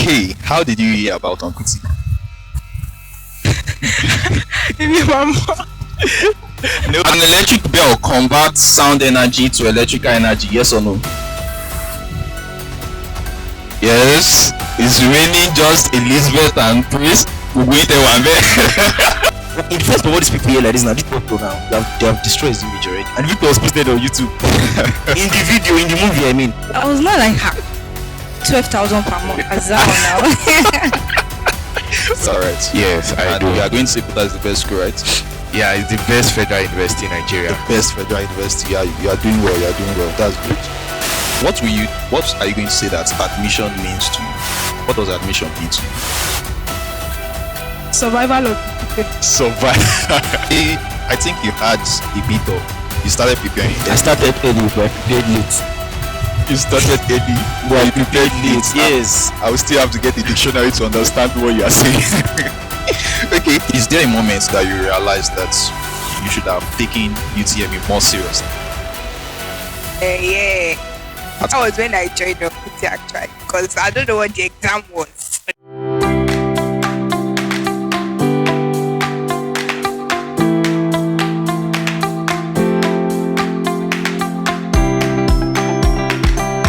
Okay, how did you hear about Uncle T? Maybe mama. No, an electric bell converts sound energy to electrical energy, yes or no? Yes, it's raining just Elizabeth and Prince. We're going to one there. In the first of all, these people here like this now, this people now, they have destroyed his image already. And the video was posted on YouTube. In the video, in the movie, I mean. I was not like her. 12,000 per month. As that now. It's alright. Yes, I do. We are going to say that is the best school, right? Yeah, it's the best federal university in Nigeria. The best federal university. Yeah, you are doing well. You are doing well. That's good. What are you going to say that admission means to you? What does admission mean to you? Survival of Survival. I think you had a bit of. You started preparing. I started early, but I prepared late. You started early, but I prepared late. Yes. I will still have to get the dictionary to understand what you are saying. Okay. Is there a moment that you realize that you should have taken UTME more seriously? Yeah. That was when I joined up actually, because I don't know what the exam was.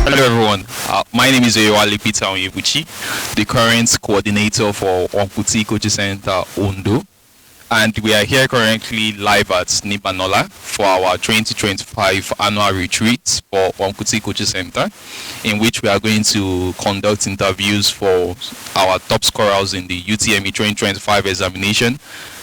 Hello everyone, my name is Olanisimi, the current coordinator for Uncle T Coaching Center Ondo, and we are here currently live at Nibanola for our 2025 annual retreat for Uncle T Coaching Center, in which we are going to conduct interviews for our top scorers in the UTME 2025 examination,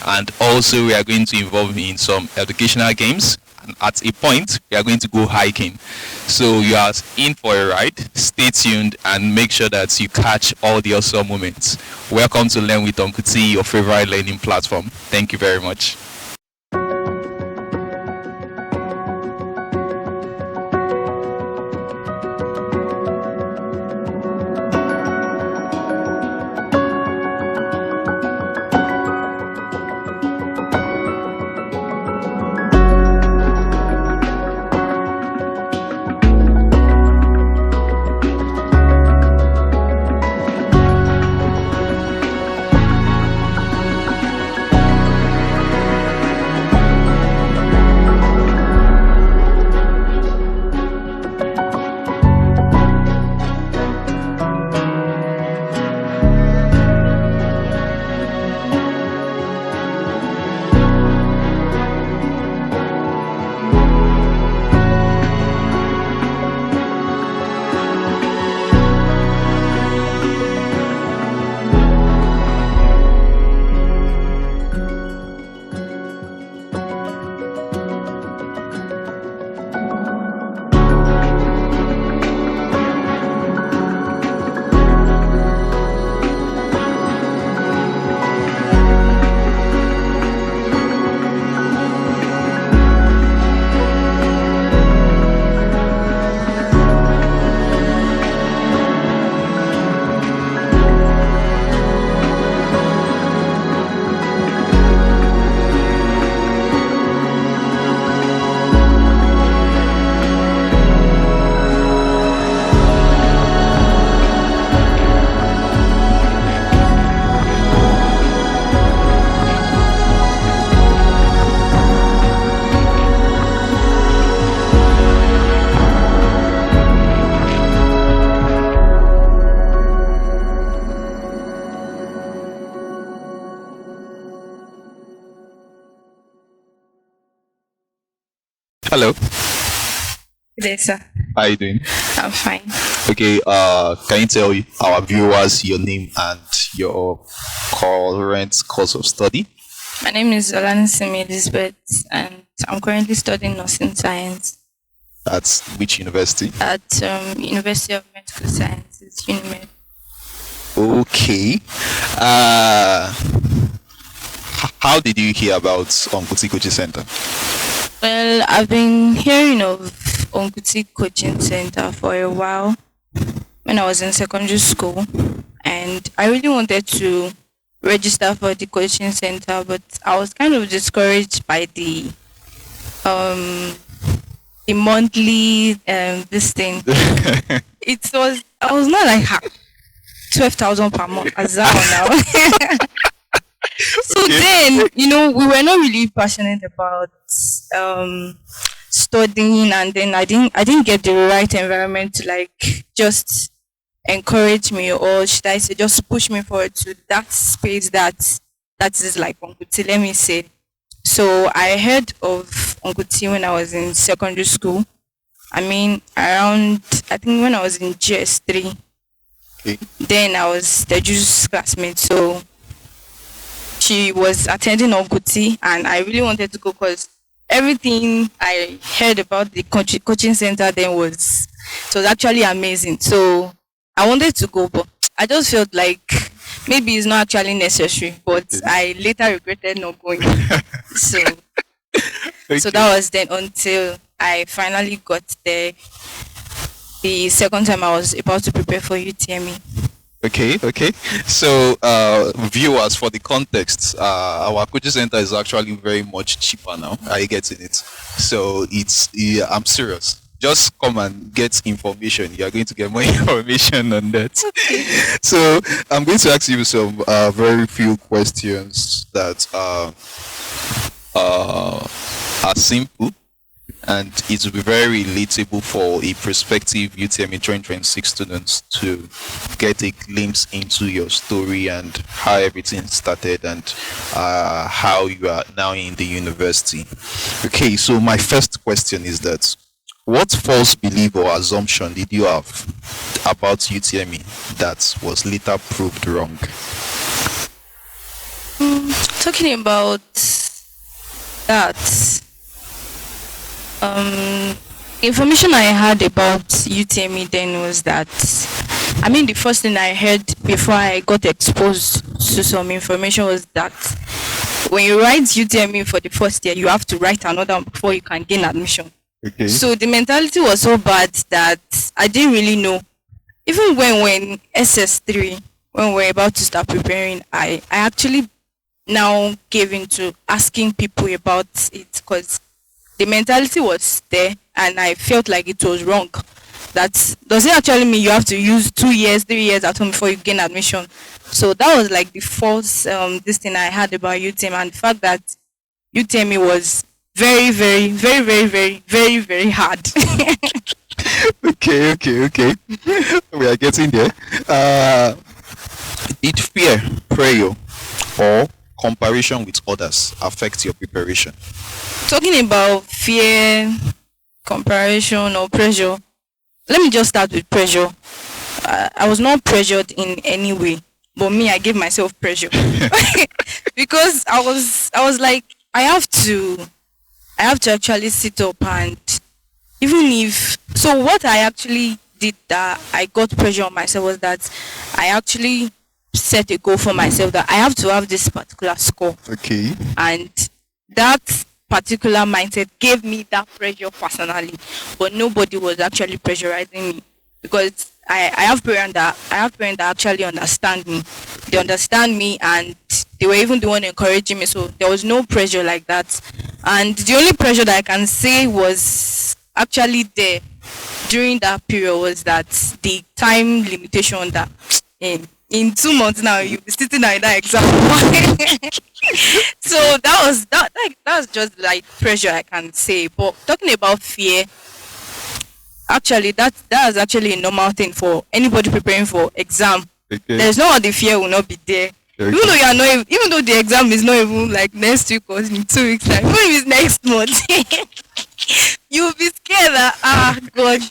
and also we are going to involve in some educational games. And at a point, we are going to go hiking. So you are in for a ride. Stay tuned and make sure that you catch all the awesome moments. Welcome to Learn with Uncle T, your favorite learning platform. Thank you very much. Hello. Good day, sir. How are you doing? I'm fine. Okay, can you tell our viewers your name and your current course of study? My name is Olanisimi Elizabeth, and I'm currently studying nursing science At which university? at University of Medical Sciences, UNIMED. Okay. How did you hear about Uncle T Coaching Center? Well, I've been hearing of Onkuti Coaching Center for a while when I was in secondary school, and I really wanted to register for the coaching center, but I was kind of discouraged by the monthly this thing. I was not like her. 12,000 per month. As that one now. So Okay. then, we were not really passionate about um studying, and then I didn't get the right environment to like just encourage me, or should I say just push me forward to that space that is like Uncle T, let me say. So I heard of Uncle T when I was in secondary school. I mean, around, I think when I was in GS3, Okay. then I was the Juice classmate. So she was attending Uncle T, and I really wanted to go because everything I heard about the coaching center then was actually amazing. So I wanted to go, but I just felt like maybe it's not actually necessary. But I later regretted not going. So Okay. that was then until I finally got there. The second time I was about to prepare for UTME. Okay, okay. So, viewers, for the context, our coaching center is actually very much cheaper now. Are you getting it? So yeah, I'm serious. Just come and get information. You are going to get more information on that. So I'm going to ask you some very few questions that are simple, and it will be very relatable for a prospective UTME 2026 students to get a glimpse into your story and how everything started, and how you are now in the university. Okay, so my first question is that what false belief or assumption did you have about UTME that was later proved wrong? Talking about that, information I had about UTME then was that, I mean, the first thing I heard before I got exposed to some information was that when you write UTME for the first year, you have to write another one before you can gain admission. Okay. So the mentality was so bad that I didn't really know. Even when SS3, when we're about to start preparing, I actually now gave into asking people about it, because the mentality was there and I felt like it was wrong. That does it actually mean you have to use 2 years, 3 years at home before you gain admission? So that was like the false this thing I had about UTME, and the fact that UTME was very, very, very, very, very, very, very hard. Okay, okay, okay. We are getting there. Did fear, prayer, or comparison with others affect your preparation? Talking about fear, comparison, or pressure, let me just start with pressure. I was not pressured in any way, but me, I gave myself pressure because I was like, I have to actually sit up, and even if, so what I actually did that I got pressure on myself was that I actually set a goal for myself that I have to have this particular score, Okay. and that particular mindset gave me that pressure personally, but nobody was actually pressurizing me, because I have parents that actually understand me. They understand me, and they were even the one encouraging me. So there was no pressure like that. And the only pressure that I can say was actually there during that period was that the time limitation, that in 2 months now you'll be sitting at that exam. So that was just like pressure, I can say. But talking about fear, actually that is actually a normal thing for anybody preparing for exam. Okay. There's no how the fear will not be there. Okay. Even though you are not, even though the exam is not even like next week or in 2 weeks time, even if it's next month, you'll be scared that God,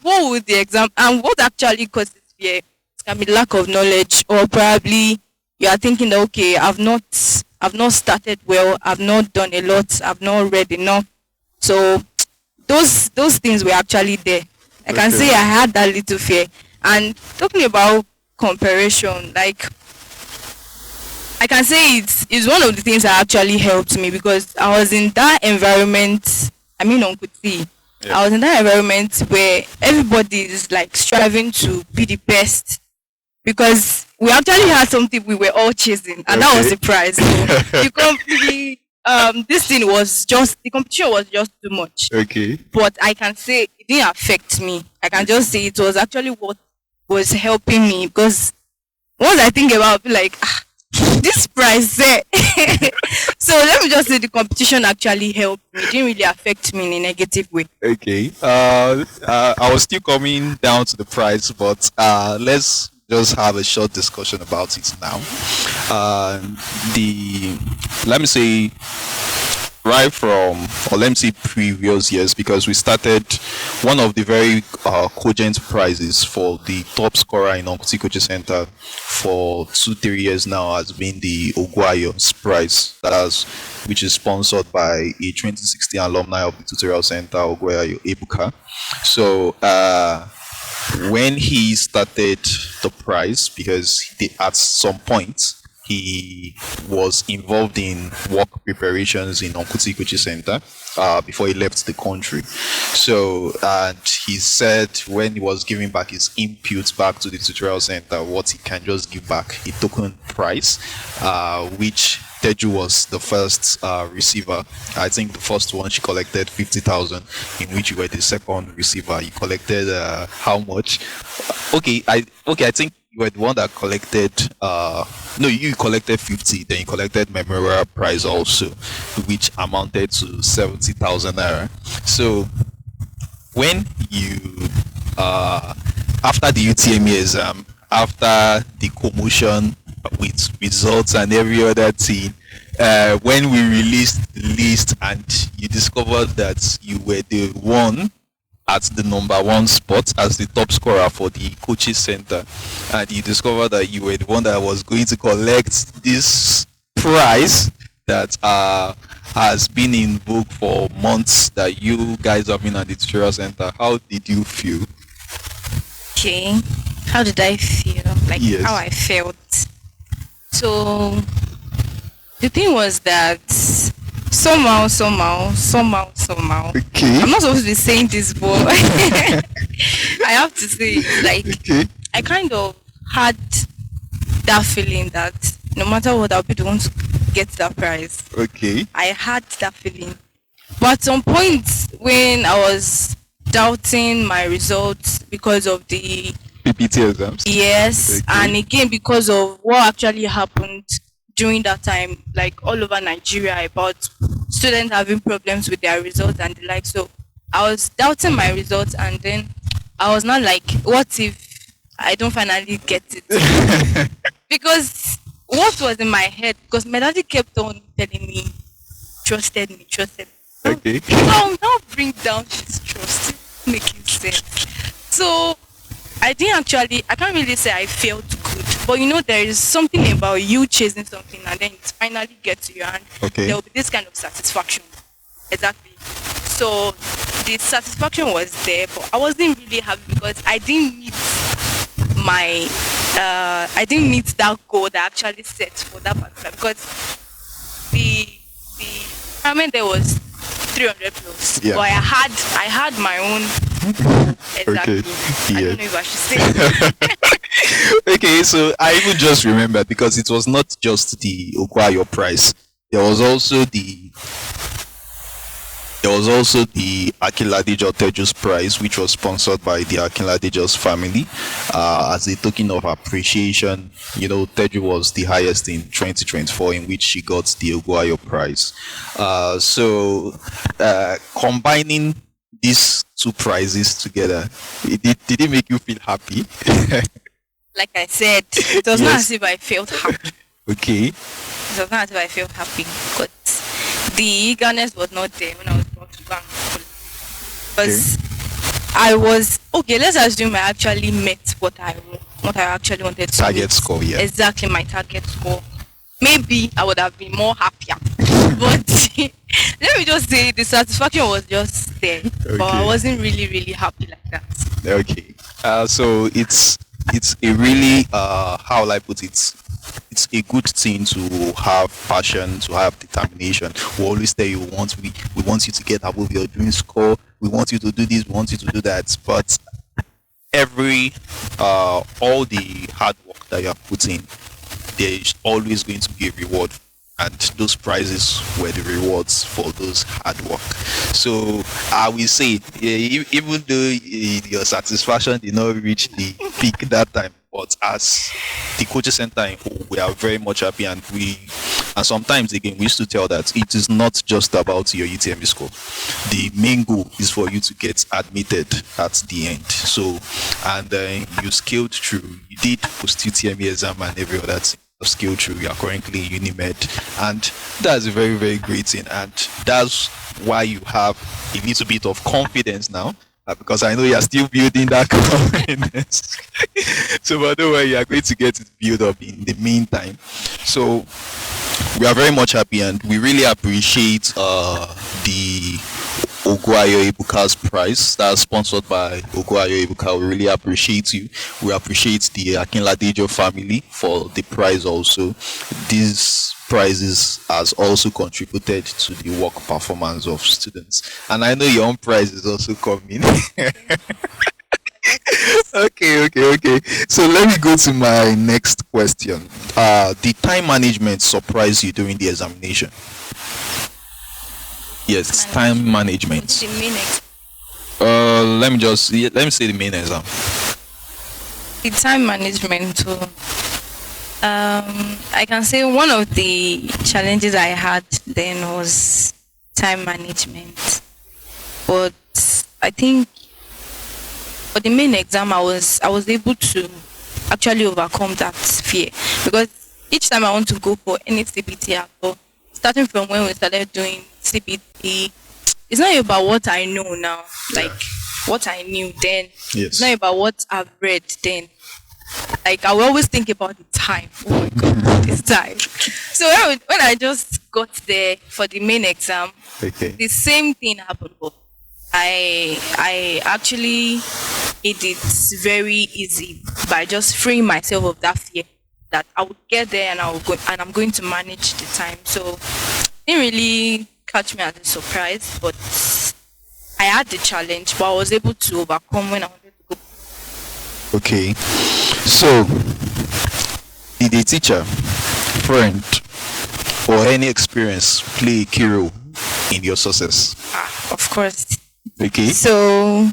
what would the exam, and what actually causes fear? It can be lack of knowledge, or probably you are thinking that, okay, I've not started well, I've not done a lot, I've not read enough. So those things were actually there. I can say I had that little fear. And talking about comparison, like, I can say it's one of the things that actually helped me, because I was in that environment. I mean, Uncle T. Yeah. I was in that environment where everybody is like striving to be the best, because we actually had something we were all chasing, and that was the prize. This thing was just, the competition was just too much. Okay. But I can say it didn't affect me. I can just say it was actually what was helping me, because once I think about it, I'll be like, this price there. So let me just say the competition actually helped me. It didn't really affect me in a negative way. Okay. I was still coming down to the price, but let's just have a short discussion about it now. The Let me say right from, or let me say previous years, because we started one of the very cogent prizes for the top scorer in Onkuti Coaching Center for 2-3 years now has been the Ogwayo's prize, which is sponsored by a 2016 alumni of the tutorial center, Ogwayo Ebuka. So when he started the prize, because at some point he was involved in work preparations in Onkuti Coaching Center before he left the country. So, and he said when he was giving back his inputs back to the tutorial center, what he can just give back, a token prize, which Teju was the first receiver. I think the first one she collected 50,000, in which you were the second receiver. You collected how much? Okay, I think you were the one that collected. No, you collected 50. Then you collected memorial prize also, which amounted to 70,000 naira. So when you after the UTME exam, after the commotion with results and every other thing, when we released the list and you discovered that you were the one at the number one spot as the top scorer for the coaching center, and you discovered that you were the one that was going to collect this prize that has been in vogue for months, that you guys have been at the tutorial center. How did you feel? Okay, how did I feel? Like, Yes. how I felt. So the thing was that somehow, Okay. I'm not supposed to be saying this, but I have to say, like, Okay. I kind of had that feeling that no matter what, I'll be the one to get that prize. Okay. I had that feeling. But at some point when I was doubting my results because of the PPT exams. yes, Okay. and again because of what actually happened during that time, like all over Nigeria, about students having problems with their results and the like. So I was doubting my results, and then I was not like, what if I don't finally get it? Because what was in my head, because my daddy kept on telling me, trusted me. Okay. Now bring down this trust, making sense. So I can't really say I felt good, but you know, there is something about you chasing something and then it finally gets to your hand. Okay. There will be this kind of satisfaction. Exactly. So the satisfaction was there, but I wasn't really happy because I didn't meet that goal that I actually set for that particular, because the requirement there was 300 plus. Yeah. But I had my own. Exactly. Okay. I Yeah. don't know if I should say. Okay, so I even just remembered, because it was not just the Ogwayo prize. There was also the Akinladejo Teju's prize, which was sponsored by the Akinladejo's family, as a token of appreciation. You know, Teju was the highest in 2024, in which she got the Ogwayo prize. So combining these two prizes together, did it make you feel happy? Like I said, it was not Yes. as if I felt happy. Okay. It was not as if I felt happy, but the eagerness was not there when I was about to go and school. Because I was okay. Let's assume I actually met what I actually wanted to Target meet. score, yeah. Exactly, my target score. Maybe I would have been more happier. But let me just say the satisfaction was just there. But I Okay. wasn't really happy like that. Okay. So it's a really how will I put it? It's a good thing to have passion, to have determination. We always tell you we want you to get above your dream score. We want you to do this. We want you to do that. But all the hard work that you have put in, there is always going to be a reward, and those prizes were the rewards for those hard work. So I will say, even though your satisfaction did not reach the peak that time, But as the coaching center in whole, we are very much happy, and sometimes again we used to tell that it is not just about your UTME score. The main goal is for you to get admitted at the end. So, and you scaled through. You did post UTME exam and every other thing. Scale through. You are currently in Unimed, and that's a very, very great thing, and that's why you have a little bit of confidence now, because I know you are still building that confidence. So but don't worry, you are going to get it built up in the meantime. So we are very much happy, and we really appreciate the Oguayo Ibuka's prize that's sponsored by Oguayo Ibuka. We really appreciate you. We appreciate the Akinladejo family for the prize also. These prizes has also contributed to the work performance of students. And I know your own prize is also coming. Okay. So let me go to my next question. The time management surprised you during the examination? Yes, time management. The main Let me say the main exam. The time management. I can say one of the challenges I had then was time management. But I think for the main exam, I was able to actually overcome that fear, because each time I want to go for any CBT at all, starting from when we started doing CBT, it's not about what I know now, like what I knew then. Yes. It's not about what I've read then. Like I will always think about the time. Oh my god, this time. So when I just got there for the main exam, the same thing happened. But I actually made it very easy by just freeing myself of that fear that I would get there and I'm going to manage the time. So it didn't really catch me as a surprise, but I had the challenge, but I was able to overcome when I wanted to go. Okay. So did a teacher, friend, or any experience play a key role in your success? Of course. Okay. So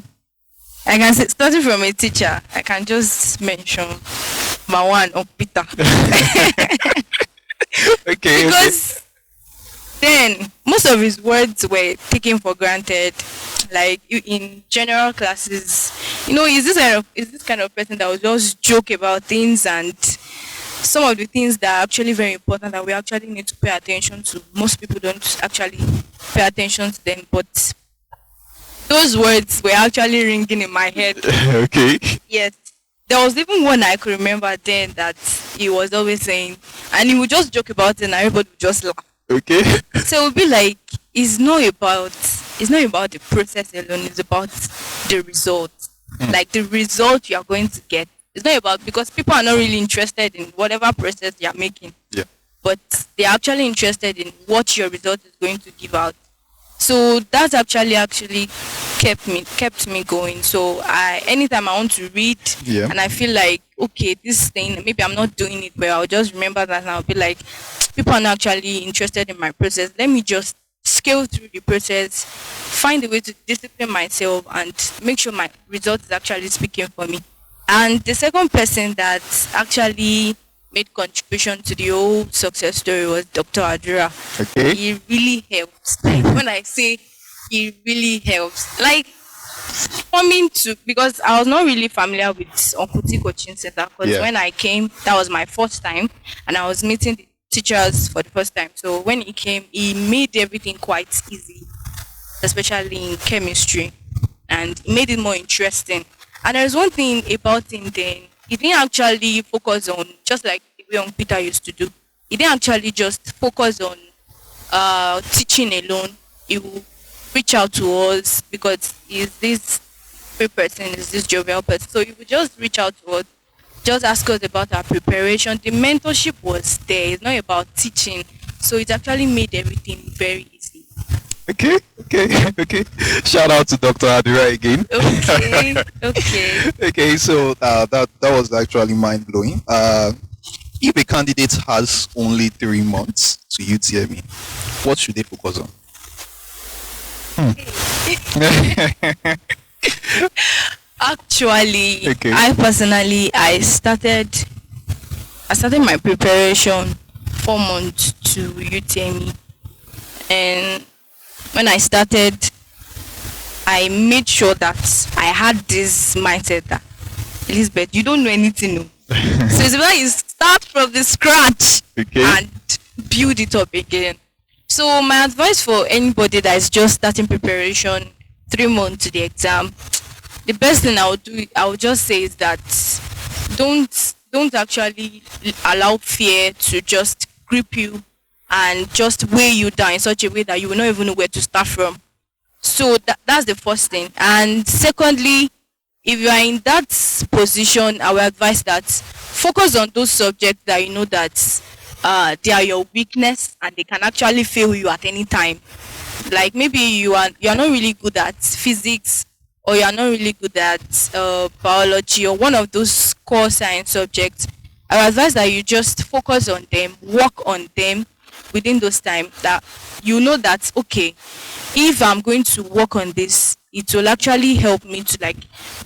I can say, starting from a teacher, I can just mention my one of Peter. Okay. Because then most of his words were taken for granted. Like in general classes, is this kind of person that will just joke about things, and some of the things that are actually very important that we actually need to pay attention to. Most people don't actually pay attention to them, but those words were actually ringing in my head. Okay. Yes. There was even one I could remember then that he was always saying, and he would just joke about it and everybody would just laugh. Okay. So it would be like, it's not about the process alone, it's about the result. Like the result you are going to get. It's not about, because people are not really interested in whatever process you are making. Yeah. But they're actually interested in what your result is going to give out. So that actually kept me going. So anytime I want to read, and I feel like, okay, this thing, maybe I'm not doing it well, I'll just remember that and I'll be like, people are not actually interested in my process. Let me just scale through the process, find a way to discipline myself and make sure my result is actually speaking for me. And the second person that actually made contribution to the whole success story was Dr. Adura. Okay. He really helps. Like when I say he really helps, like because I was not really familiar with Uncle T Coaching Center, because when I came, that was my first time, and I was meeting the teachers for the first time. So when he came, he made everything quite easy, especially in chemistry, and he made it more interesting. And there's one thing about him then, he didn't actually focus on, just like the way Uncle Peter used to do, he didn't actually just focus on teaching alone. He will reach out to us because he's this free person, is this jovial person. So he would just reach out to us, just ask us about our preparation. The mentorship was there. It's not about teaching. So it actually made everything very easy. Okay. Shout out to Dr. Adira again. Okay. So that was actually mind blowing. If a candidate has only 3 months to UTME, what should they focus on? Actually, Okay. I started my preparation 4 months to UTME, and when I started, I made sure that I had this mindset that Elizabeth, you don't know anything. No. So it's better you start from the scratch Okay. and build it up again. So my advice for anybody that is just starting preparation 3 months to the exam, the best thing I would just say is that don't actually allow fear to just grip you and just weigh you down in such a way that you will not even know where to start from. So that's the first thing. And secondly, if you are in that position, I will advise that focus on those subjects that you know that they are your weakness and they can actually fail you at any time. Like maybe you are not really good at physics, or you are not really good at biology, or one of those core science subjects. I would advise that you just focus on them, work on them within those time that you know that okay, if I'm going to work on this, it will actually help me to like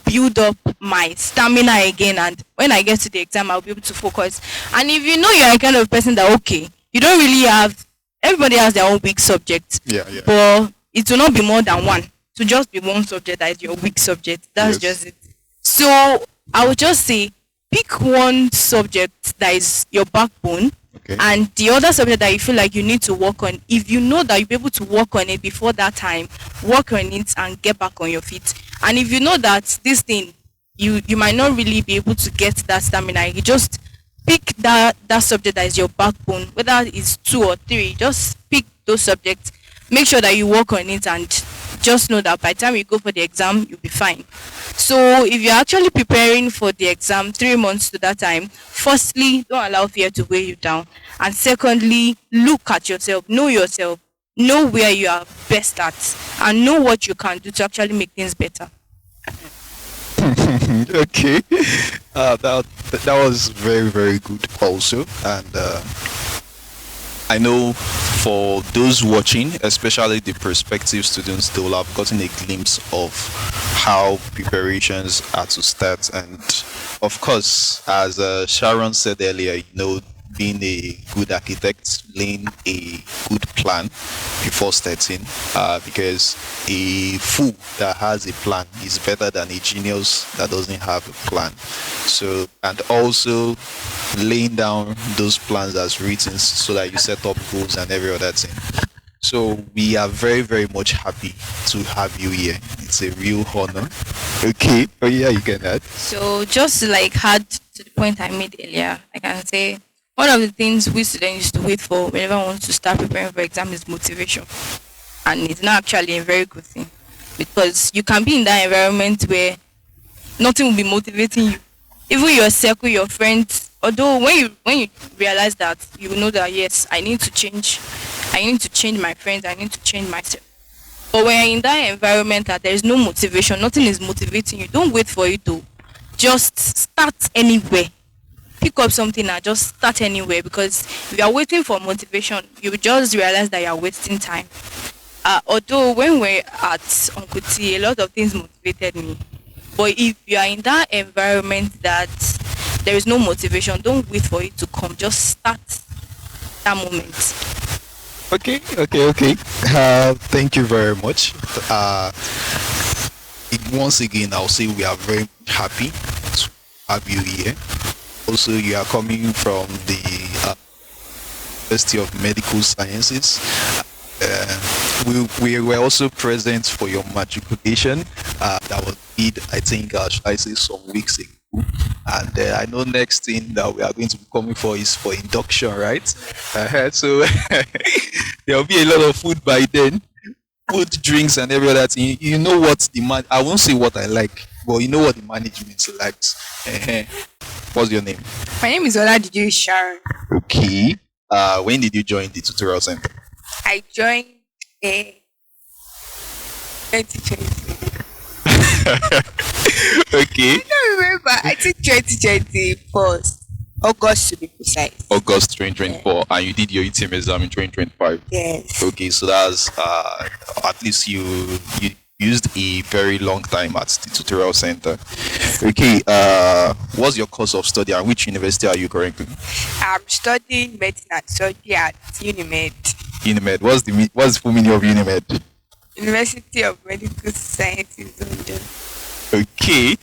build up my stamina again, and when I get to the exam I'll be able to focus. And if you know you're a kind of person that okay, you don't really have, everybody has their own weak subject, Yeah, yeah. but it will not be more than one, to just be one subject that is your weak subject. That's Yes. just it. So I would just say pick one subject that is your backbone, Okay. and the other subject that you feel like you need to work on. If you know that you'll be able to work on it before that time, work on it and get back on your feet. And if you know that this thing, you might not really be able to get that stamina, you just pick that subject that is your backbone, whether it's 2 or 3. Just pick those subjects, make sure that you work on it, and just know that by the time you go for the exam you'll be fine. So if you're actually preparing for the exam 3 months to that time, firstly, don't allow fear to weigh you down. And secondly, look at yourself, know where you are best at, and know what you can do to actually make things better. Okay. That was very, very good also. And I know for those watching, especially the prospective students, they will have gotten a glimpse of how preparations are to start. And of course, as Sharon said earlier, being a good architect, laying a good plan before starting, because a fool that has a plan is better than a genius that doesn't have a plan. So, and also laying down those plans as written so that you set up goals and every other thing. So we are very, very much happy to have you here. It's a real honor. Okay. Oh yeah, you can add. So just to like add to the point I made earlier, I can say one of the things we students used to wait for whenever we want to start preparing for exam is motivation. And it's not actually a very good thing, because you can be in that environment where nothing will be motivating you. Even your circle, your friends, although when you realize that, you know that yes, I need to change my friends, I need to change myself. But when you're in that environment that there is no motivation, nothing is motivating you, don't wait for it to just start anywhere. Pick up something and just start anywhere, because if you are waiting for motivation, you will just realize that you are wasting time. Although when we're at Uncle T, a lot of things motivated me. But if you are in that environment that there is no motivation, don't wait for it to come. Just start that moment. Okay. Thank you very much. Once again, I'll say we are very happy to have you here. Also, you are coming from the University of Medical Sciences. We were also present for your matriculation. That was did, I think, should I say, some weeks ago. And I know next thing that we are going to be coming for is for induction, right? So there will be a lot of food by then, food, drinks, and every other thing. You know what the man? I won't say what I like, but you know what the management likes. What's your name? My name is Olanisimi Sharon. Okay. When did you join the tutorial center? I joined in 2020. Okay. I don't remember. I think 2021, August to be precise. August 2024, and you did your UTME exam in 2025. Yes. Okay, so that's at least you used a very long time at the tutorial center. Okay, what's your course of study and which university are you currently? I'm studying medicine and surgery at UNIMED, Unimed. What's the full meaning of Unimed? University of Medical Sciences. Okay.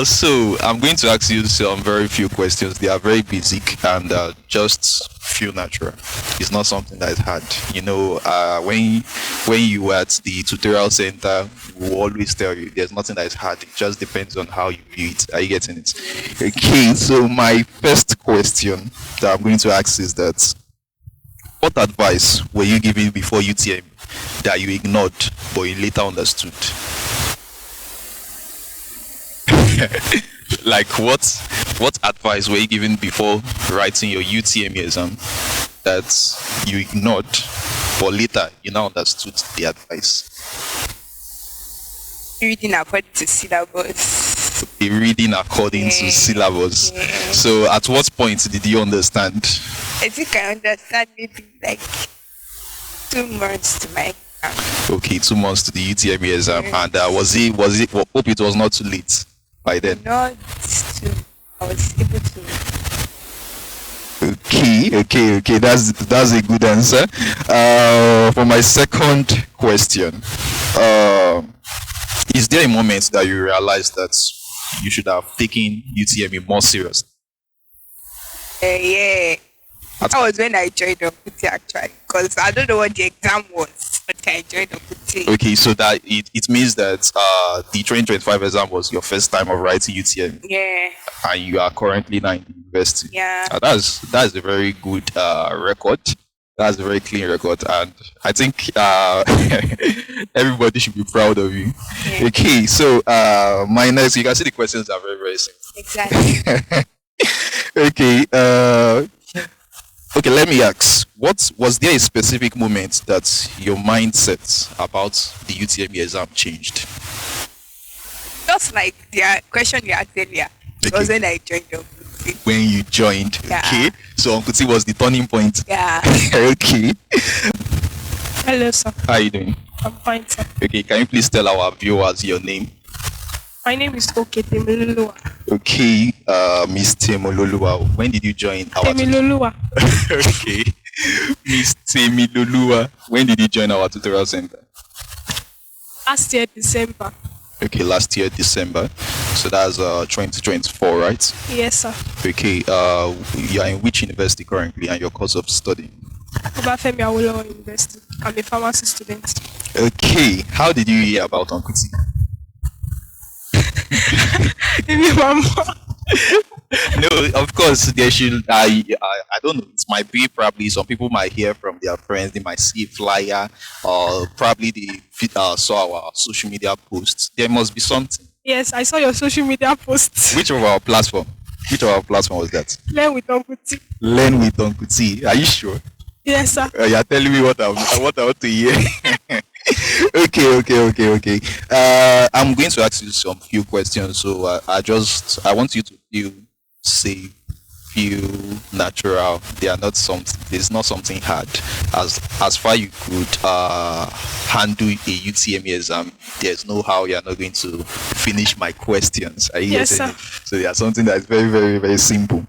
So I'm going to ask you some very few questions. They are very basic and just feel natural. It's not something that is hard. When you were at the tutorial center, we will always tell you there's nothing that is hard. It just depends on how you view it. Are you getting it? Okay. So my first question that I'm going to ask is that what advice were you given before UTM that you ignored but you later understood? Like what advice were you given before writing your UTME exam that you ignored but later you now understood the advice? Reading according to syllabus. The reading according to syllabus. Yeah. So at what point did you understand? I think I understand maybe like 2 months to my exam. Okay, 2 months to the UTME exam. And hope it was not too late by then. Not to, I was able to. Okay. That's a good answer. For my second question, is there a moment that you realized that you should have taken UTME more serious? Yeah. That was when I joined Okuti actually, because I don't know what the exam was, but I joined Okuti. Okay, so that it means that the 2025 exam was your first time of writing UTME. Yeah. And you are currently now in the university. Yeah. That's a very good record. That's a very clean record, and I think everybody should be proud of you. Yeah. Okay, so my next, you can see the questions are very, very simple. Exactly. Okay. Okay, let me ask. Was there a specific moment that your mindset about the UTME exam changed? Just like the question you asked earlier. It was when I joined Okuti. When you joined, Yeah. okay. So Unkuti was the turning point. Yeah. Okay. Hello, sir. How are you doing? I'm fine, sir. Okay, can you please tell our viewers your name? My name is Temilolua. Okay, Miss Temilolua. When did you join our Temilolua. Okay. Miss Temilolua. When did you join our tutorial center? Last year, December. Okay, last year, December. So that's 2024, right? Yes, sir. Okay, you are in which university currently and your course of study? Obafemi Awolowo University. I'm a pharmacy student. Okay, how did you hear about Unkuti? No, of course, there should. I don't know. It might be probably some people might hear from their friends. They might see a flyer, or probably they saw our social media posts. There must be something. Yes, I saw your social media posts. Which of our platform? Which of our platform was that? Learn with Unkuti. Learn with Unkuti. Are you sure? Yes, sir. You are telling me what I want to hear. Okay. I'm going to ask you some few questions. So I want you to feel safe, feel natural. There's not something hard. As far you could handle a UTME exam, there's no how you're not going to finish my questions. Are you Yes, getting sir. it? So there's something that's very, very, very simple.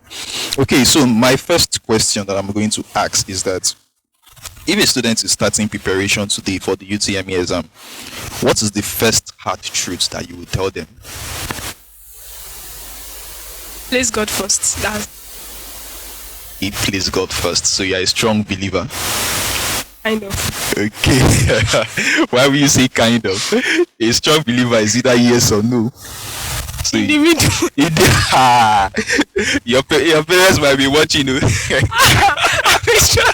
Okay, so my first question that I'm going to ask is that if a student is starting preparation today for the UTME exam, what is the first hard truth that you would tell them? Place God first. He please God first. So you're a strong believer. Kind of. Okay. Why will you say kind of? A strong believer is either yes or no. So In the middle. your parents might be watching you. I'm sure.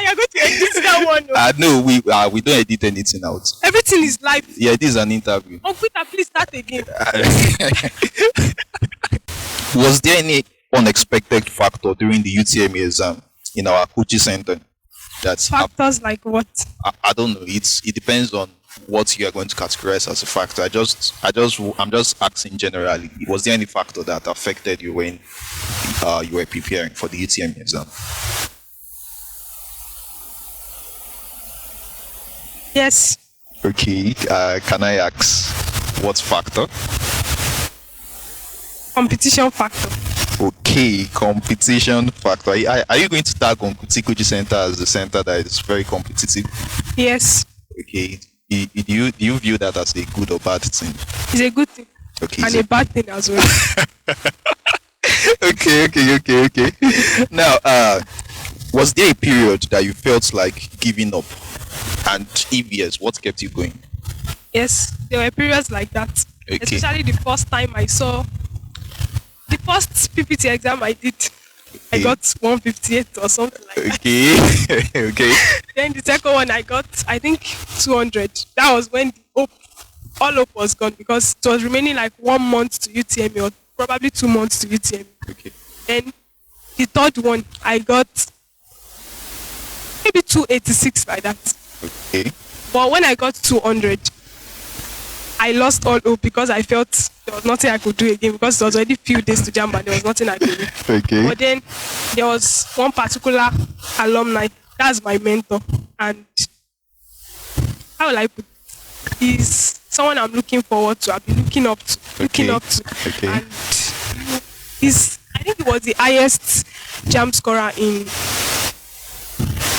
You're going to edit that one. No, we don't edit anything out. Everything is live. Yeah, this is an interview. Oh, Peter, please start again. Was there any unexpected factor during the UTME exam in our coaching center that Factors like what? I don't know. It depends on what you are going to categorize as a factor. I'm just asking generally. Was there any factor that affected you when you were preparing for the UTME exam? Yes. Okay. Can I ask what factor? Competition factor. Okay, competition factor. Are you going to tag on Kutikoji Center as the center that is very competitive? Yes, Okay. Do you view that as a good or bad thing? it's a good thing Okay. and a bad thing as well. Okay. Now, was there a period that you felt like giving up? And if yes, what kept you going? Yes, there were periods like that. Okay. Especially the first time I saw the first PPT exam I did. I Okay. got 158 or something like that. Okay. Okay. Then the second one I got, I think 200. That was when the hope, all hope was gone because it was remaining like 1 month to UTME or probably 2 months to UTME. Okay. Then the third one I got maybe 286 by that. Okay. But when I got 200, I lost all hope because I felt there was nothing I could do again because it was already few days to jam and there was nothing I could do. Okay. But then there was one particular alumni, that's my mentor, and how will I put it? He's someone I'm looking forward to, I've been looking up to. Okay. And I think he was the highest jam scorer in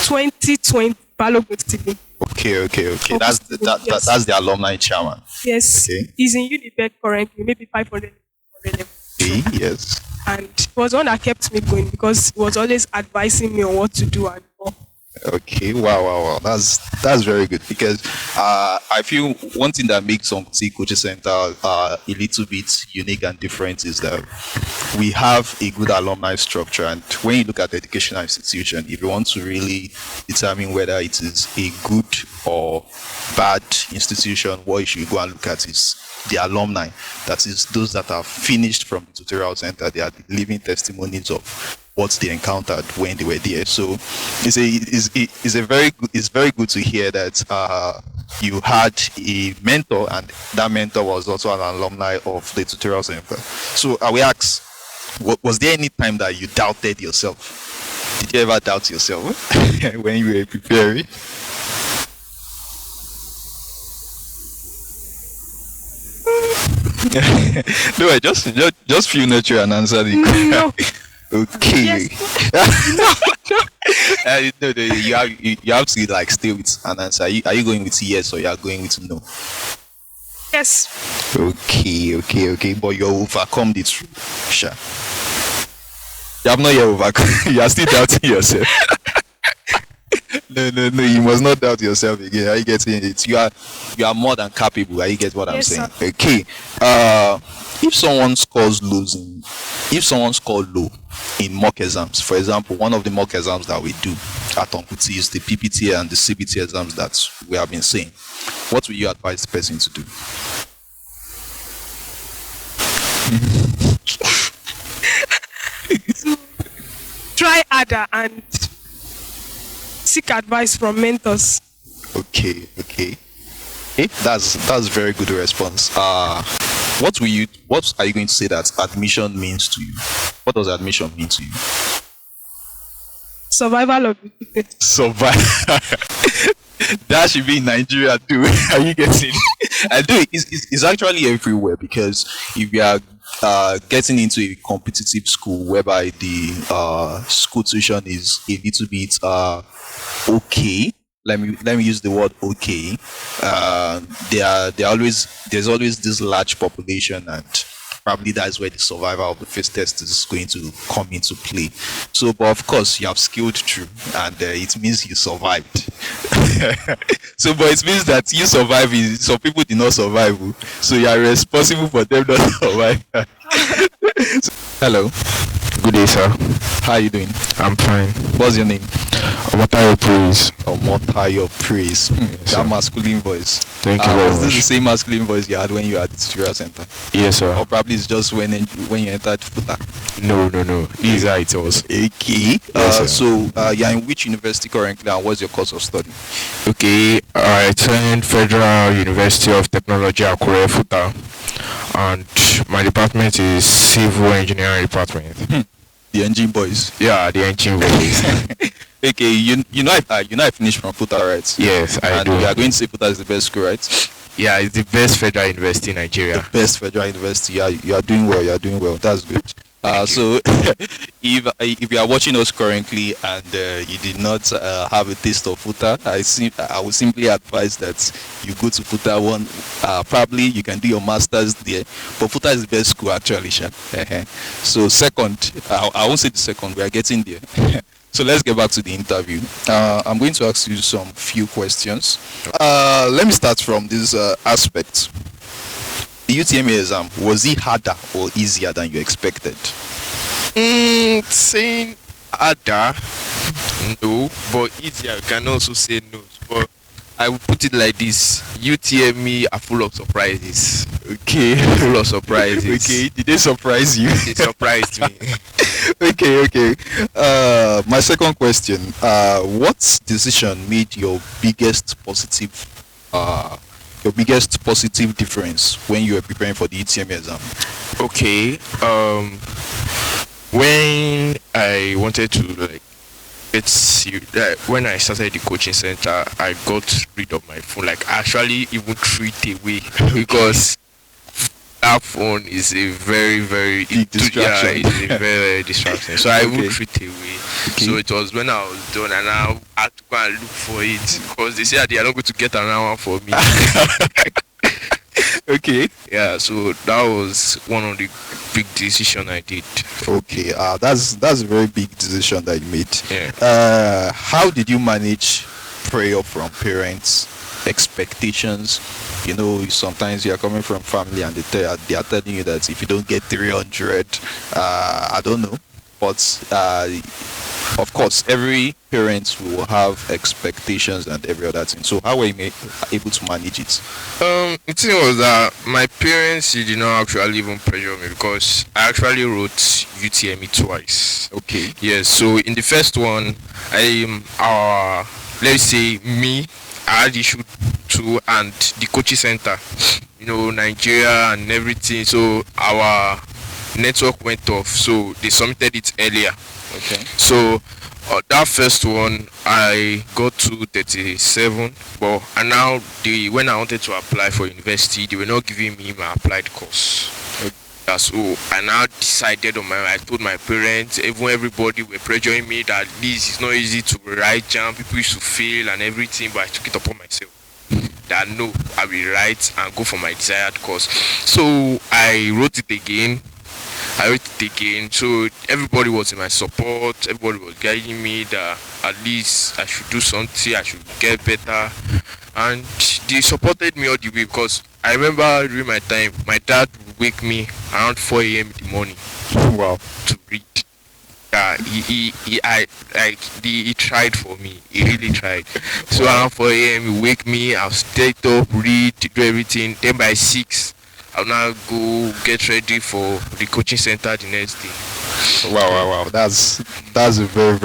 2020 Balogun TV. Okay. Yes. That's the alumni chairman. Yes, Okay. he's in Unibet currently, maybe 500. Okay. Yes. And it was one that kept me going because he was always advising me on what to do and all. Okay, wow. That's very good because I feel one thing that makes Onkuti Coaching Center a little bit unique and different is that we have a good alumni structure. And when you look at the educational institution, if you want to really determine whether it is a good or bad institution, what you should go and look at is the alumni. That is those that are finished from the tutorial center. They are the living testimonies of what they encountered when they were there. So it's very good to hear that you had a mentor and that mentor was also an alumni of the tutorial center. So I will ask, was there any time that you doubted yourself? Did you ever doubt yourself when you were preparing? No, I just feel natural and answer the question. No. Okay. Yes. No, you have to like stay with an answer. Are you going with yes or you are going with no? Yes. Okay. But you overcome the truth. Sure. You have not yet overcome. You are still doubting yourself. No. You must not doubt yourself again. Are you getting it? You are more than capable. Are you get what Yes, I'm saying? sir. Okay. If someone scores low in mock exams, for example, one of the mock exams that we do at Onkuti is the PPT and the CBT exams that we have been saying. What will you advise the person to do? Try harder and seek advice from mentors. Okay. That's very good response. What are you going to say that admission means to you? What does admission mean to you? Survival of the fittest. Survive. That should be in Nigeria too. Are you getting? I do. It's actually everywhere because if you are getting into a competitive school whereby the school tuition is a little bit okay. Let me use the word okay. There's always this large population, and probably that's where the survival of the fittest is going to come into play. So, but of course, you have skilled through, and it means you survived. So, but it means that you survive. Some people did not survive, so you are responsible for them not survive. Hello. Good day, sir. How are you doing? I'm fine. What's your name? Omotayo Praise. Omotayo Praise. That sir. masculine voice. Thank you very Was this much. the same masculine voice you had when you were at the tutorial center? Yes, sir. Or probably it's just when you entered Futa. No. This is how it was. Okay. Yes, sir. So you're in which university currently and what's your course of study? Okay, I attend Federal University of Technology, Akure, Futa, and my department is Civil Engineering Department. The engine boys. Yeah, the engine boys. Okay, I finished from FUTA, right? Yes, I And do. we are going to say FUTA is the best school, right? Yeah, it's the best federal university in The Nigeria. best federal university. Yeah, you are doing well. You are doing well. That's good. Thank So, if you are watching us currently and you did not have a taste of FUTA, I would simply advise that you go to FUTA one. Probably you can do your masters there, but FUTA is the best school actually. Sha. So second, I won't say the second. We are getting there. So let's get back to the interview. I'm going to ask you some few questions. Let me start from this aspect. The UTME exam, was it harder or easier than you expected? Saying harder, no, but easier. You can also say no. But I would put it like this: UTME are full of surprises. Okay. Full of surprises. Okay. Did they surprise you? It surprised me. Okay. My second question: what decision made your biggest positive difference when you were preparing for the UTME exam? Okay. When I wanted to when I started the coaching center, I got rid of my phone. Like actually even threw it away because that phone is a very Big distraction. Yeah, it's a very distraction. So I Okay. would throw it away. Okay. So it was when I was done and I had to go and look for it because they said they are not going to get another one for me. Okay. Yeah, so that was one of the big decision I did. Okay. That's a very big decision that you made. Yeah. How did you manage prayer from parents, expectations? You know, sometimes you are coming from family and they are telling you that if you don't get 300, I don't know, but of course, every parent will have expectations and every other thing. So how were you able to manage it? The thing was that my parents did not actually even pressure me because I actually wrote UTME twice. Okay. Yes, so in the first one, let's say me, I had issue too, and the coaching center, Nigeria and everything. So our network went off, so they submitted it earlier. Okay. So that first one I got to 37, but and now when I wanted to apply for university, they were not giving me my applied course. Yeah, so I now decided on my own. I told my parents, even everybody were pressuring me that this is not easy to write jam. People used to fail and everything, but I took it upon myself that no, I will write and go for my desired course. So I wrote it again. So everybody was in my support. Everybody was guiding me that at least I should do something. I should get better, and they supported me all the way because I remember during my time, my dad would wake me around 4 a.m. in the morning. Wow. To read. He tried for me. He really tried. So around 4 a.m. he wake me. I'll stay up, read, do everything. Then by 6. I'll now go get ready for the coaching center the next day. Wow. That's a very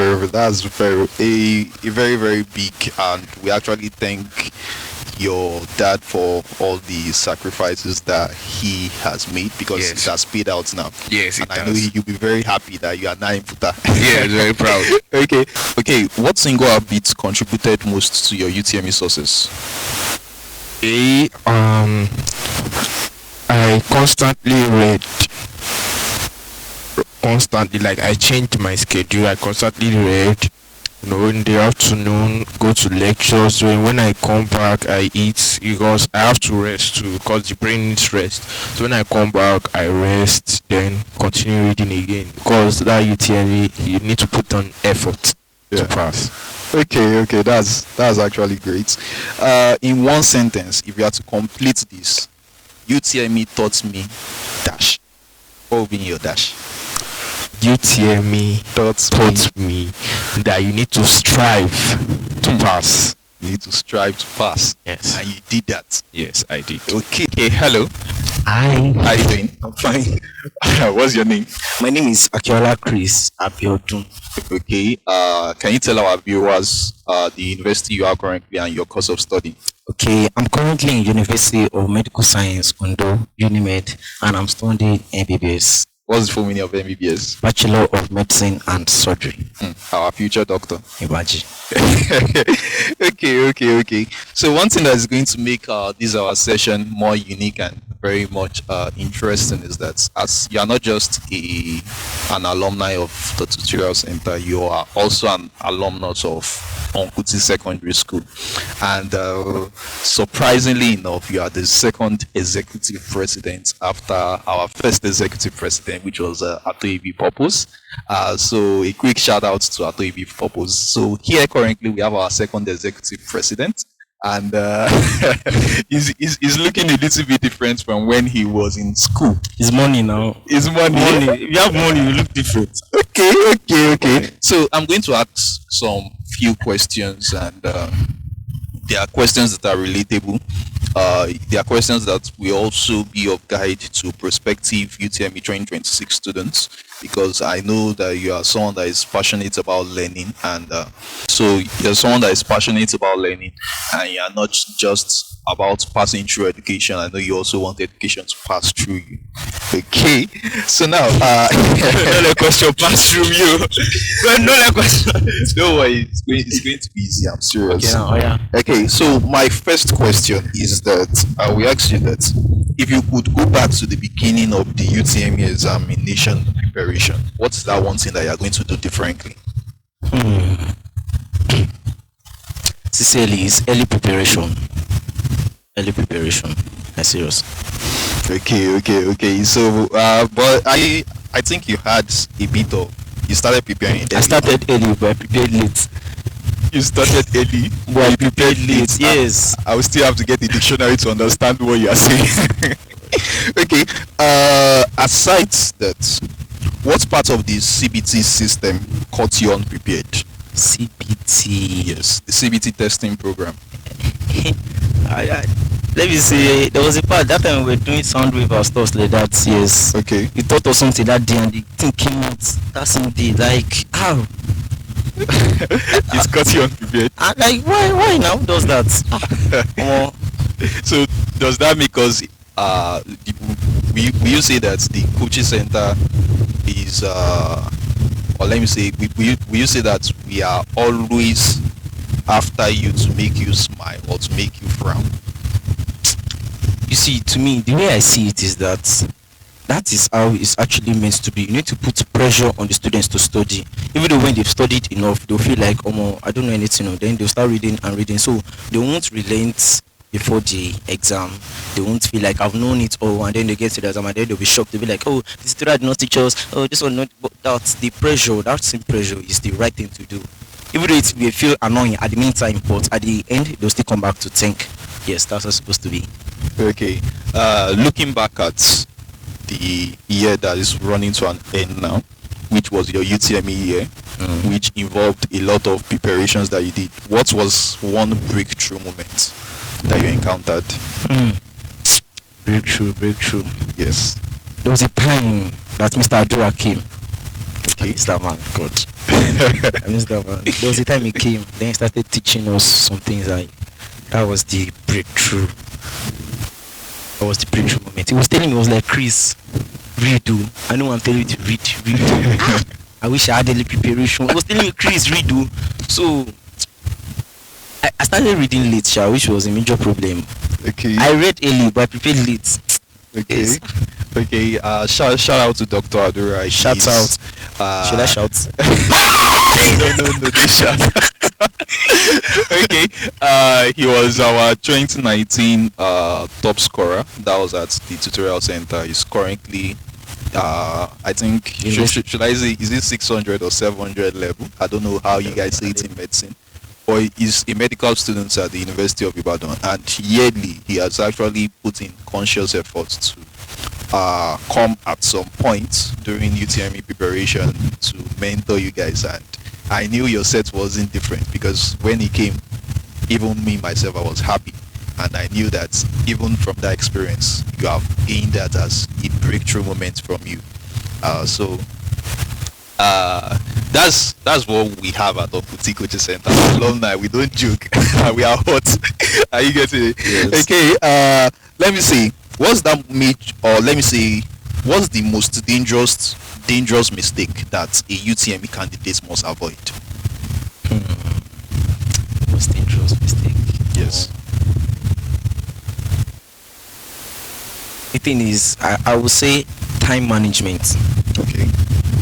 big, and we actually thank your dad for all the sacrifices that he has made because Yes. it has paid out now. Yes, And it I know does. you'll be very happy that you are now in FUTA. Yeah, very proud. Okay. What single habit contributed most to your UTME success? I constantly read. Like I changed my schedule. I constantly read. In the afternoon, go to lectures. When I come back, I eat because I have to rest too because the brain needs rest. So when I come back, I rest, then continue reading again because that UTME, you need to put on effort Yeah. to pass. Okay, that's actually great. In one sentence, if you had to complete this, UTME taught me dash. What will be in your dash? UTME Taught me that you need to strive to pass. You need to strive to pass. Yes. And you did that. Yes, I did. Okay, hello. Hi, How are you doing? I'm fine. What's your name? My name is Akiola Chris Abiodun. Okay. Can you tell our viewers the university you are currently and your course of study? Okay, I'm currently in University of Medical Science, Ondo, UNIMED, and I'm studying MBBS. What's the full meaning of MBBS? Bachelor of Medicine and Surgery. Our future doctor. Imagine. Okay. So one thing that is going to make this our session more unique and very much interesting is that as you are not just an alumni of the tutorial center, you are also an alumnus of Onkuti Secondary School, and surprisingly enough, you are the second executive president after our first executive president, which was Atoibi Purpose. So a quick shout out to Atoibi Purpose. So here currently we have our second executive president, and he's looking a little bit different from when he was in school. It's money now. It's money. If you have money, you look different. Okay. So I'm going to ask some few questions, and there are questions that are relatable. There are questions that will also be of guide to prospective UTME 2026 students, because I know that you are someone that is passionate about learning, and so you're someone that is passionate about learning, and you are not just about passing through education. I know you also want education to pass through you. Okay, so now Don't let question pass through you. Don't let question. don't worry, it's going to be easy. I'm serious. Okay, now, Okay, so my first question is that we ask you that if you could go back to the beginning of the UTME examination preparation, what's that one thing that you're going to do differently? Sincerely, it's early preparation. Early preparation. I'm serious. Okay. So, but I think you had a bit of. You started preparing. I started early, but I prepared late. You started early, But I prepared late. Yes. I will still have to get the dictionary to understand what you are saying. Okay. Aside that, what part of the CBT system caught you unprepared? CBT. Yes, the CBT testing program. Let me say, there was a part that time we were doing sound wave and stuff like that. Yes. Okay. We thought of something that day and the thing came out that same day. Like, how? It's got you unprepared. Like, why now does that? So does that make us will you say that the coaching center is or let me say will you say that we are always after you to make you smile or to make you frown? You see, to me, the way I see it is that is how it's actually meant to be. You need to put pressure on the students to study. Even though when they've studied enough, they'll feel like, oh, I don't know anything. Then they'll start reading and reading. So they won't relent before the exam. They won't feel like I've known it all, and then they get to the exam and then they'll be shocked. They'll be like, oh, this teacher did not teach us. Oh, this one not. But that's the pressure. That same pressure is the right thing to do. Even though it may feel annoying at the meantime, but at the end they'll still come back to think, yes, that's what's supposed to be. Okay. Looking back at the year that is running to an end now, which was your UTME year, which involved a lot of preparations that you did. What was one breakthrough moment that you encountered? Breakthrough. Yes. There was a time that Mr. Adura came. Okay. Mr. Man, God. I miss that man. There was a time he came, then he started teaching us some things. Like, that was the breakthrough. That was the breakthrough moment. He was telling me, he was like, Chris, read. I know I'm telling you to read. I wish I had daily preparation. He was telling me, Chris, read. So I started reading late, which was a major problem. Okay. I read early, but I prepared late. Okay. Yes. Okay. Shout out to Dr. Adura. Shout out. Should I shout? No, don't shout. Okay. He was our 2019 top scorer. That was at the tutorial center. He's currently I think should I say, is it 600 or 700 level? I don't know how you guys say it in medicine. Or he's a medical student at the University of Ibadan, and yearly he has actually put in conscious efforts to come at some point during UTME preparation to mentor you guys. And I knew your set wasn't different, because when he came, even me myself, I was happy, and I knew that even from that experience you have gained that as a breakthrough moment from you. That's what we have at Onkuti Coaching Center. Alumni, we don't joke. We are hot. Are you getting it? Yes. Okay. Let me see. What's that or let me see. what's the most dangerous mistake that a UTME candidate must avoid? Most dangerous mistake. Yes. The thing is, I would say time management. Okay.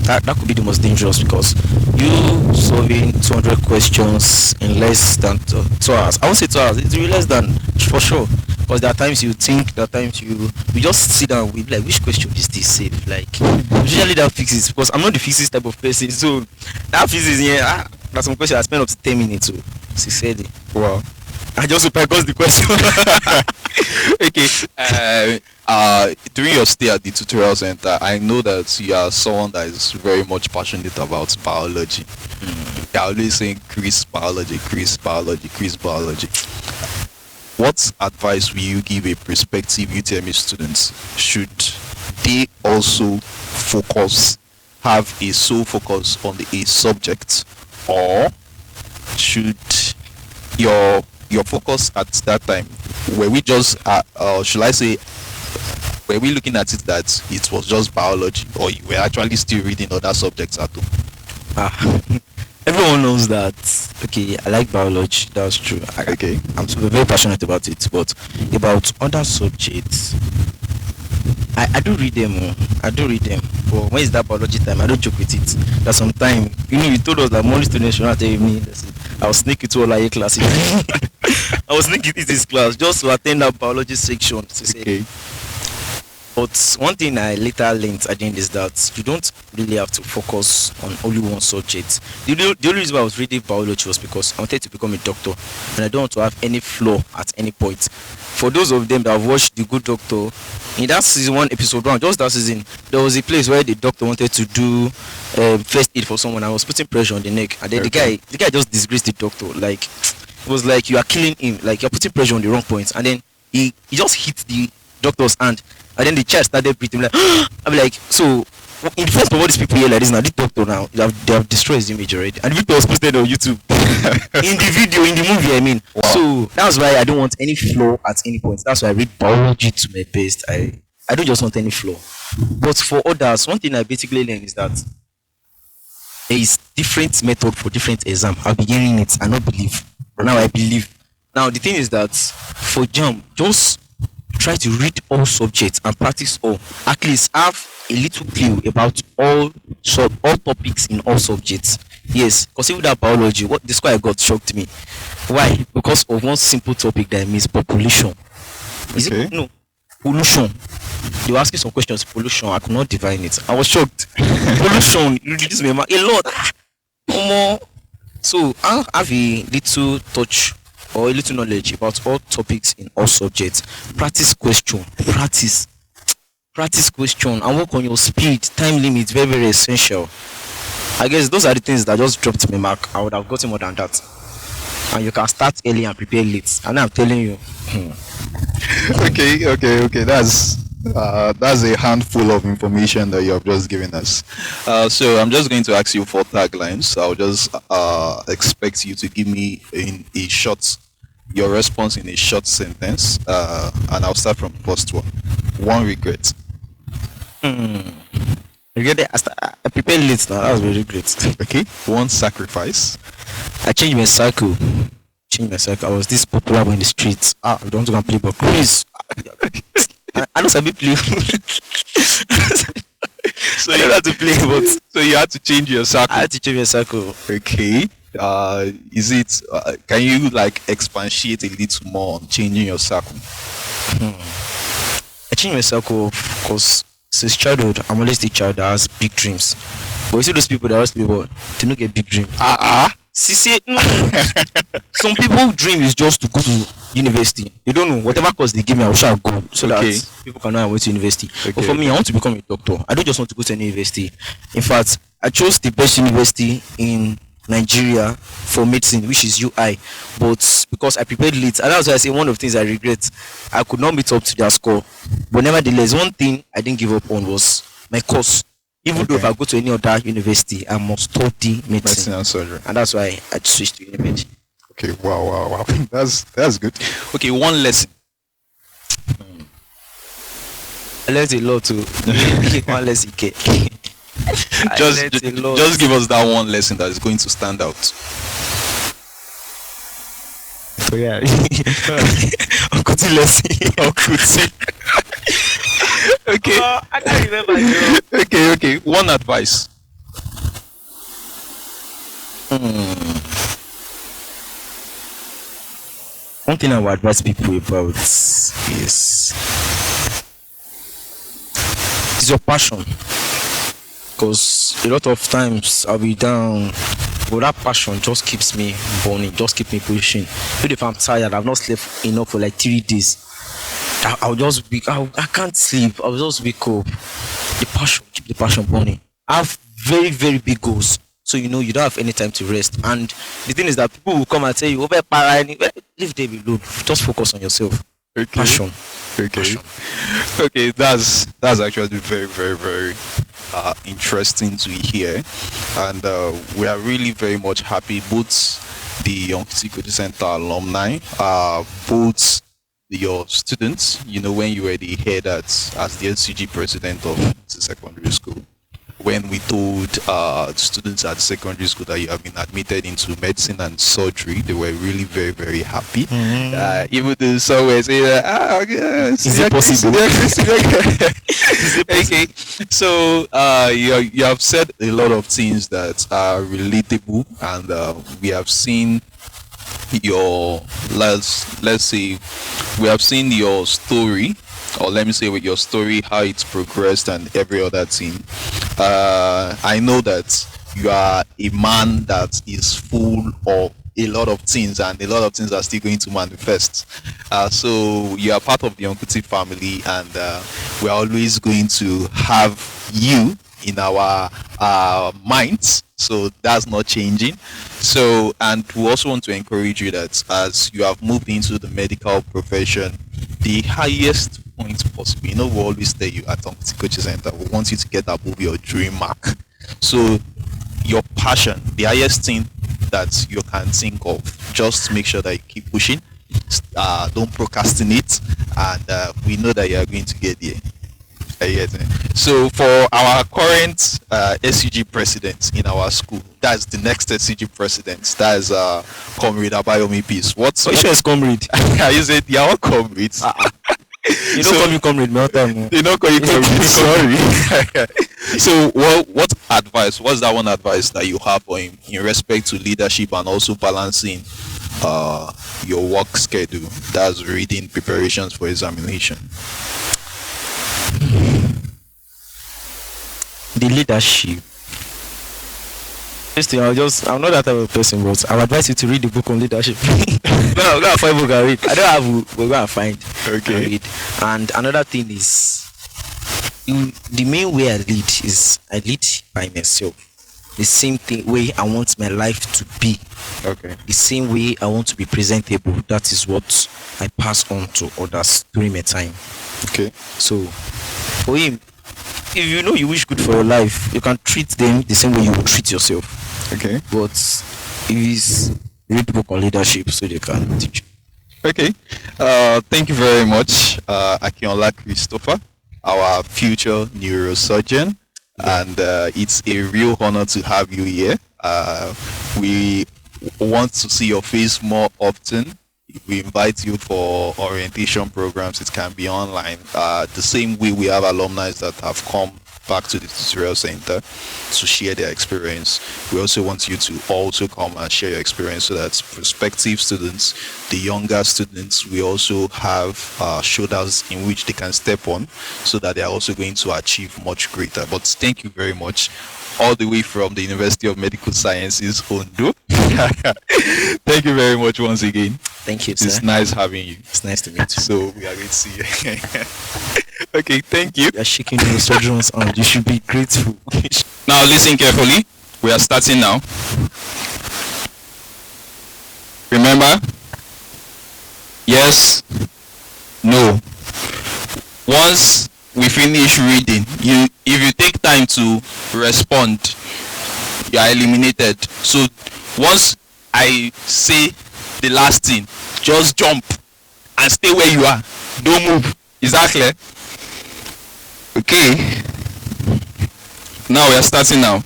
That could be the most dangerous, because you solving 200 questions in less than 2 hours. I won't say 2 hours. It's really less than, for sure. Because there are times you think, there are times you just sit down with like, which question is this safe? Like, usually that fixes, because I'm not the fixes type of person. So that fixes, yeah. That's some question I spent up to 10 minutes to sincerely. Wow. I just hope I got the question. Okay. During your stay at the tutorial center, I know that you are someone that is very much passionate about biology. You're always saying Chris biology, Chris biology, Chris biology. What advice will you give a prospective UTME students? Should they also have a sole focus on a subject, or should your focus at that time, were we just should I say, were we looking at it that it was just biology, or you were actually still reading other subjects at home? Everyone knows that. Okay, I like biology. That's true. Okay. I'm very passionate about it. But about other subjects, I do read them. I do read them. But when it's that biology time, I don't joke with it. That sometime, you told us that most students should not tell me. I was sneaking to all classes. I was sneaking to this class just to attend that biology section. Okay. But one thing I later learned at the end is that you don't really have to focus on only one subject. The only reason why I was reading biology was because I wanted to become a doctor, and I don't want to have any flaw at any point. For those of them that have watched The Good Doctor, in that season 1, episode 1, just that season, there was a place where the doctor wanted to do first aid for someone. I was putting pressure on the neck, and then the guy just disgraced the doctor. Like, it was like you are killing him, like you're putting pressure on the wrong points, and then he just hit the doctor's hand. And then the child started breathing like I'm like, so in the face of all these people here like this now, this doctor now, they have destroyed his image already. And the video was posted on YouTube. in the movie, I mean. Wow. So that's why I don't want any flaw at any point. That's why I read biology to my best. I don't just want any flaw. But for others, one thing I basically learned is that there is different method for different exam. I'll be hearing it and not believe. But now I believe. Now the thing is that for JAM, just try to read all subjects and practice all. At least have a little clue about all topics in all subjects. Yes, because even that biology, what this guy got shocked me. Why? Because of one simple topic that means population. Is it no pollution? They were asking some questions. Pollution, I could not divine it. I was shocked. Pollution, you reduce me a lot. So I'll have a little touch or a little knowledge about all topics in all subjects. Practice question, and work on your speed. Time limit, very, very essential. I guess those are the things that just dropped me mark. I would have gotten more than that. And you can start early and prepare late. And I'm telling you. Okay. That's a handful of information that you have just given us. So I'm just going to ask you 4 taglines. I'll just expect you to give me your response in a short sentence, and I'll start from the first one. 1 regret. Regret? I prepared late now. That was very great. Okay. 1 sacrifice. I changed my cycle. I was this popular in the streets. I don't want to go and play, but please. I know some people play. So you had to play, but so you had to change your circle. I had to change my circle. Okay. Is it? Can you like expatiate a little more on changing your circle? I changed my circle because since childhood, I'm always the child that has big dreams. But you see those people that always people, they don't get big dreams. See, no. Some people dream is just to go to university. You don't know whatever course they give me, I shall go so that people can know I went to university. But for me, I want to become a doctor. I don't just want to go to any university. In fact, I chose the best university in Nigeria for medicine, which is UI. But because I prepared late, and that's why I say one of the things I regret, I could not meet up to their score. But nevertheless, one thing I didn't give up on was my course. Even though if I go to any other university, I must study medicine and surgery. And that's why I switched to university. Okay, wow. That's good. Okay, 1 lesson. I learned a lot too. One less Ike. I Just, learned a lot. just give us that one lesson that is going to stand out. Oh, yeah. Uncle T lesson. Uncle T. Okay. I can't remember. Okay. One advice. One thing I would advise people about is your passion. Because a lot of times I'll be down, but that passion just keeps me burning, just keep me pushing. Even if I'm tired, I've not slept enough for like 3 days. I'll just be, I can't sleep. I'll just wake up. The passion, keep the passion burning. I have very, very big goals. So you know you don't have any time to rest. And the thing is that people will come and tell you, over leave them alone. Just focus on yourself. Okay. Passion. Okay. Passion. Okay, that's actually very, very, very interesting to hear, and we are really very much happy. Both the Young Security Center alumni, both your students. You know, when you were the head as the LCG president of the secondary school, when we told students at secondary school that you have been admitted into medicine and surgery, they were really very, very happy. Even though some were saying, Is it possible? Okay, so you have said a lot of things that are relatable, and we have seen your let's say we have seen your story, or let me say with your story, how it's progressed and every other thing. I know that you are a man that is full of a lot of things, and a lot of things are still going to manifest. So you are part of the Uncle T family, and we are always going to have you in our minds. So that's not changing. So, and we also want to encourage you that as you have moved into the medical profession, the highest point possible, you know, we always tell you at Uncle T Coaching Center, we want you to get above your dream mark. So your passion, the highest thing that you can think of, just make sure that you keep pushing, don't procrastinate, and we know that you are going to get there. So for our current SCG president in our school, that's the next SCG president, that is Comrade Abayomi Peace. What's Which is comrade? you said they are all comrades. You don't call me comrade, my time. They don't call you comrade. Sorry. So what advice? What's that one advice that you have for him in respect to leadership and also balancing your work schedule? That's reading, preparations for examination. The leadership. This thing, I'm not that type of person, but I would advise you to read the book on leadership. Go and find book and read. I don't have, we're going to find. Okay. And read. And another thing is, the main way I lead is I lead by myself. The same way I want my life to be. Okay. The same way I want to be presentable. That is what I pass on to others during my time. Okay. So, for him, if you know you wish good for your life, you can treat them the same way you would treat yourself. Okay. But it is read book on leadership so they can teach you. Okay. Thank you very much, Akinola Christopher, our future neurosurgeon, and it's a real honor to have you here. We want to see your face more often. We invite you for orientation programs. It can be online. The same way we have alumni that have come back to the tutorial center to share their experience. We also want you to also come and share your experience so that prospective students, the younger students, we also have shoulders in which they can step on so that they are also going to achieve much greater. But thank you very much, all the way from the University of Medical Sciences, Ondo. Thank you very much once again. Thank you, It's sir. nice having you. It's nice to meet you. So we are going to see you. Okay, thank you. You are shaking your surgeon's hand. You should be grateful. Now listen carefully. We are starting now. Remember? Yes. No. Once we finish reading, if you take time to respond, you are eliminated. So once I say the last thing, just jump and stay where you are. Don't move. Is that clear? Okay. Now we are starting now.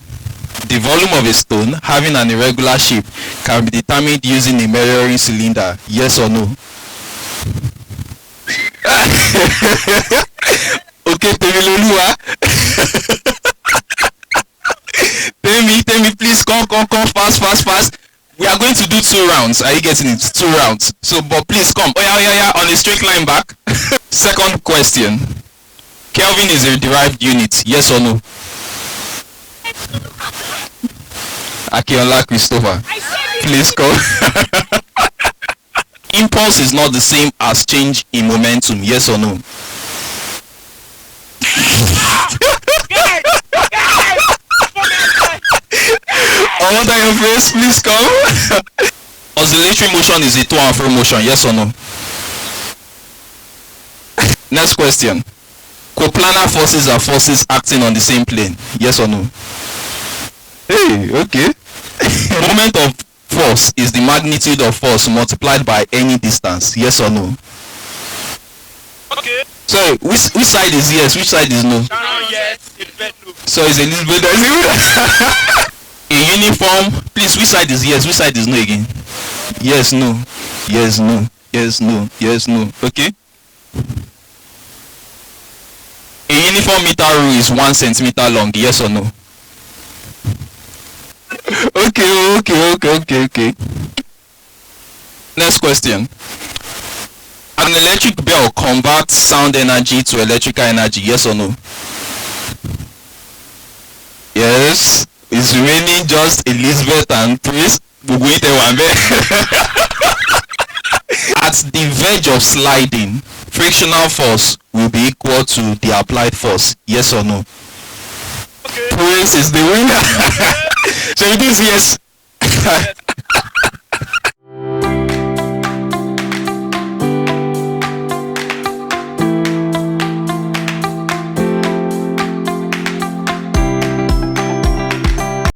The volume of a stone having an irregular shape can be determined using a measuring cylinder. Yes or no? Okay, Temiloluwa. Tell me, please, come, fast. We are going to do 2 rounds. Are you getting it? 2 rounds. So, but please come. Oh yeah, on a straight line back. Second question. Kelvin is a derived unit. Yes or no? Akiola Christopher. Please come. Impulse is not the same as change in momentum. Yes or no? I want your face, please come. Oscillatory motion is a to and fro motion, yes or no? Next question. Coplanar forces are forces acting on the same plane, yes or no? Hey, okay. Moment of force is the magnitude of force multiplied by any distance, yes or no? Okay. So which side is yes, which side is no? Yes. So it's Elizabeth. A uniform, please, which side is yes, which side is no again? Yes, no. Yes, no. Yes, no. Yes, no. Okay. A uniform meter rule is 1 centimeter long, yes or no? Okay. Next question. An electric bell converts sound energy to electrical energy, yes or no? Yes. It's raining just Elizabeth and Prince. At the verge of sliding, frictional force will be equal to the applied force. Yes or no? Okay. Prince is the winner. So it is yes.